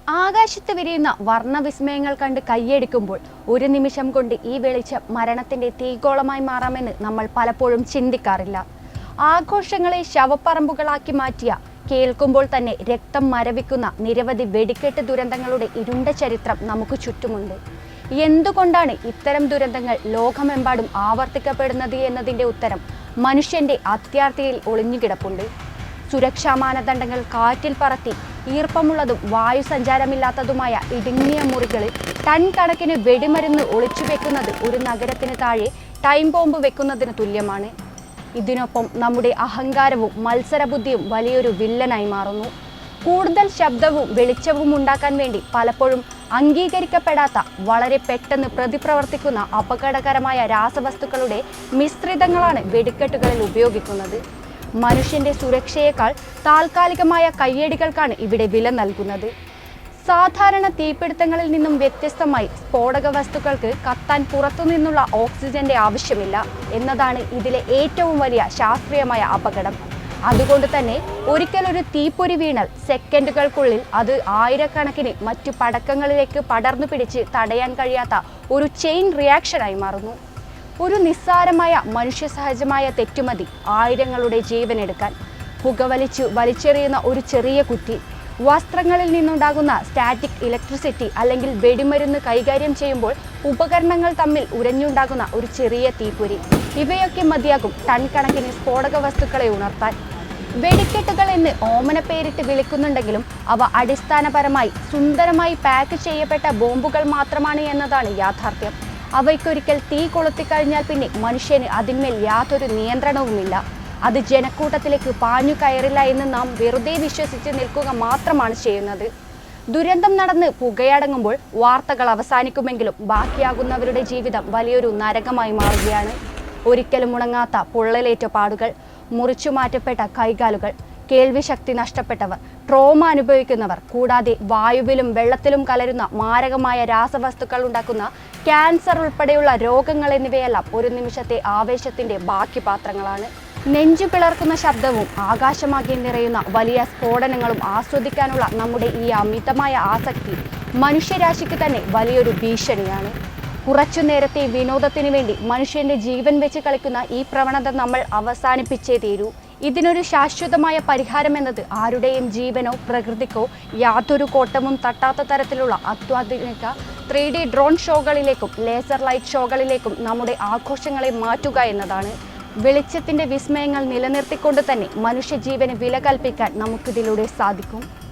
ആകാശത്ത് വിരിയുന്ന വർണ്ണവിസ്മയങ്ങൾ കണ്ട് കൈയടിക്കുമ്പോൾ ഒരു നിമിഷം കൊണ്ട് ഈ വെളിച്ചം മരണത്തിന്റെ തീഗോളമായി മാറാമെന്ന് നമ്മൾ പലപ്പോഴും ചിന്തിക്കാറില്ല. ആഘോഷങ്ങളെ ശവപ്പറമ്പുകളാക്കി മാറ്റിയ, കേൾക്കുമ്പോൾ തന്നെ രക്തം മരവിക്കുന്ന നിരവധി വെടിക്കെട്ട് ദുരന്തങ്ങളുടെ ഇരുണ്ട ചരിത്രം നമുക്ക് ചുറ്റുമുണ്ട്. എന്തുകൊണ്ടാണ് ഇത്തരം ദുരന്തങ്ങൾ ലോകമെമ്പാടും ആവർത്തിക്കപ്പെടുന്നത് എന്നതിൻ്റെ ഉത്തരം മനുഷ്യന്റെ അത്യാർത്തിയിൽ ഒളിഞ്ഞുകിടപ്പുണ്ട്. സുരക്ഷാ മാനദണ്ഡങ്ങൾ കാറ്റിൽ പറത്തി ഈർപ്പമുള്ളതും വായുസഞ്ചാരമില്ലാത്തതുമായ ഇടുങ്ങിയ മുറികളിൽ ടൺ കണക്കിന് വെടിമരുന്ന് ഒളിച്ചു വെക്കുന്നത് ഒരു നഗരത്തിന് താഴെ ടൈം ബോംബ് വെക്കുന്നതിന് തുല്യമാണ്. ഇതിനൊപ്പം നമ്മുടെ അഹങ്കാരവും മത്സരബുദ്ധിയും വലിയൊരു വില്ലനായി മാറുന്നു. കൂടുതൽ ശബ്ദവും വെളിച്ചവും ഉണ്ടാക്കാൻ വേണ്ടി പലപ്പോഴും അംഗീകരിക്കപ്പെടാത്ത, വളരെ പെട്ടെന്ന് പ്രതിപ്രവർത്തിക്കുന്ന അപകടകരമായ രാസവസ്തുക്കളുടെ മിശ്രിതങ്ങളാണ് വെടിക്കെട്ടുകളിൽ ഉപയോഗിക്കുന്നത്. മനുഷ്യന്റെ സുരക്ഷയേക്കാൾ താൽക്കാലികമായ കയ്യടികൾക്കാണ് ഇവിടെ വില നൽകുന്നത്. സാധാരണ തീപിടുത്തങ്ങളിൽ നിന്നും വ്യത്യസ്തമായി സ്ഫോടക വസ്തുക്കൾക്ക് കത്താൻ പുറത്തുനിന്നുള്ള ഓക്സിജന്റെ ആവശ്യമില്ല എന്നതാണ് ഇതിലെ ഏറ്റവും വലിയ ശാസ്ത്രീയമായ അപകടം. അതുകൊണ്ട് തന്നെ ഒരിക്കലൊരു തീപ്പൊരി വീണാൽ സെക്കൻഡുകൾക്കുള്ളിൽ അത് ആയിരക്കണക്കിന് മറ്റു പടക്കങ്ങളിലേക്ക് പടർന്നു പിടിച്ച് തടയാൻ കഴിയാത്ത ഒരു ചെയിൻ റിയാക്ഷനായി മാറുന്നു. ഒരു നിസ്സാരമായ മനുഷ്യസഹജമായ തെറ്റുമതി ആയിരങ്ങളുടെ ജീവനെടുക്കാൻ. പുകവലിച്ചു വലിച്ചെറിയുന്ന ഒരു ചെറിയ കുറ്റി, വസ്ത്രങ്ങളിൽ നിന്നുണ്ടാകുന്ന സ്റ്റാറ്റിക് ഇലക്ട്രിസിറ്റി, അല്ലെങ്കിൽ വെടിമരുന്ന് കൈകാര്യം ചെയ്യുമ്പോൾ ഉപകരണങ്ങൾ തമ്മിൽ ഉരഞ്ഞുണ്ടാകുന്ന ഒരു ചെറിയ തീപ്പൊരി, ഇവയൊക്കെ മതിയാകും ടൺ കണക്കിന് സ്ഫോടക വസ്തുക്കളെ ഉണർത്താൻ. വെടിക്കെട്ടുകൾ എന്ന് ഓമന പേരിട്ട് വിളിക്കുന്നുണ്ടെങ്കിലും അവ അടിസ്ഥാനപരമായി സുന്ദരമായി പാക്ക് ചെയ്യപ്പെട്ട ബോംബുകൾ മാത്രമാണ് എന്നതാണ് യാഥാർത്ഥ്യം. അവയ്ക്കൊരിക്കൽ തീ കൊളുത്തിക്കഴിഞ്ഞാൽ പിന്നെ മനുഷ്യന് അതിന്മേൽ യാതൊരു നിയന്ത്രണവുമില്ല. അത് ജനക്കൂട്ടത്തിലേക്ക് പാഞ്ഞു കയറില്ല എന്ന് നാം വെറുതെ വിശ്വസിച്ച് നിൽക്കുക മാത്രമാണ് ചെയ്യുന്നത്. ദുരന്തം നടന്ന് പുകയടങ്ങുമ്പോൾ വാർത്തകൾ അവസാനിക്കുമെങ്കിലും ബാക്കിയാകുന്നവരുടെ ജീവിതം വലിയൊരു നരകമായി മാറുകയാണ്. ഒരിക്കലും ഉണങ്ങാത്ത പൊള്ളലേറ്റ പാടുകൾ, മുറിച്ചു മാറ്റപ്പെട്ട കൈകാലുകൾ, കേൾവിശക്തി നഷ്ടപ്പെട്ടവർ, ട്രോമ അനുഭവിക്കുന്നവർ, കൂടാതെ വായുവിലും വെള്ളത്തിലും കലരുന്ന മാരകമായ രാസവസ്തുക്കൾ ഉണ്ടാക്കുന്ന ക്യാൻസർ ഉൾപ്പെടെയുള്ള രോഗങ്ങൾ എന്നിവയെല്ലാം ഒരു നിമിഷത്തെ ആവേശത്തിന്റെ ബാക്കി പാത്രങ്ങളാണ്. നെഞ്ചു പിളർക്കുന്ന ശബ്ദവും ആകാശമാകെ നിറയുന്ന വലിയ സ്ഫോടനങ്ങളും ആസ്വദിക്കാനുള്ള നമ്മുടെ ഈ അമിതമായ ആസക്തി മനുഷ്യരാശിക്ക് തന്നെ വലിയൊരു ഭീഷണിയാണ്. കുറച്ചു നേരത്തെ വിനോദത്തിന് വേണ്ടി മനുഷ്യന്റെ ജീവൻ വെച്ച് കളിക്കുന്ന ഈ പ്രവണത നമ്മൾ അവസാനിപ്പിച്ചേ തീരൂ. ഇതിനൊരു ശാശ്വതമായ പരിഹാരം എന്നത് ആരുടെയും ജീവനോ പ്രകൃതിക്കോ യാതൊരു കോട്ടവും തട്ടാത്ത തരത്തിലുള്ള അത്യാധുനിക 3D ഡ്രോൺ ഷോകളിലേക്കും ലേസർ ലൈറ്റ് ഷോകളിലേക്കും നമ്മുടെ ആഘോഷങ്ങളെ മാറ്റുക എന്നതാണ്. വെളിച്ചത്തിന്റെ വിസ്മയങ്ങൾ നിലനിർത്തിക്കൊണ്ട് തന്നെ മനുഷ്യജീവന് വില കൽപ്പിക്കാൻ നമുക്കിതിലൂടെ സാധിക്കും.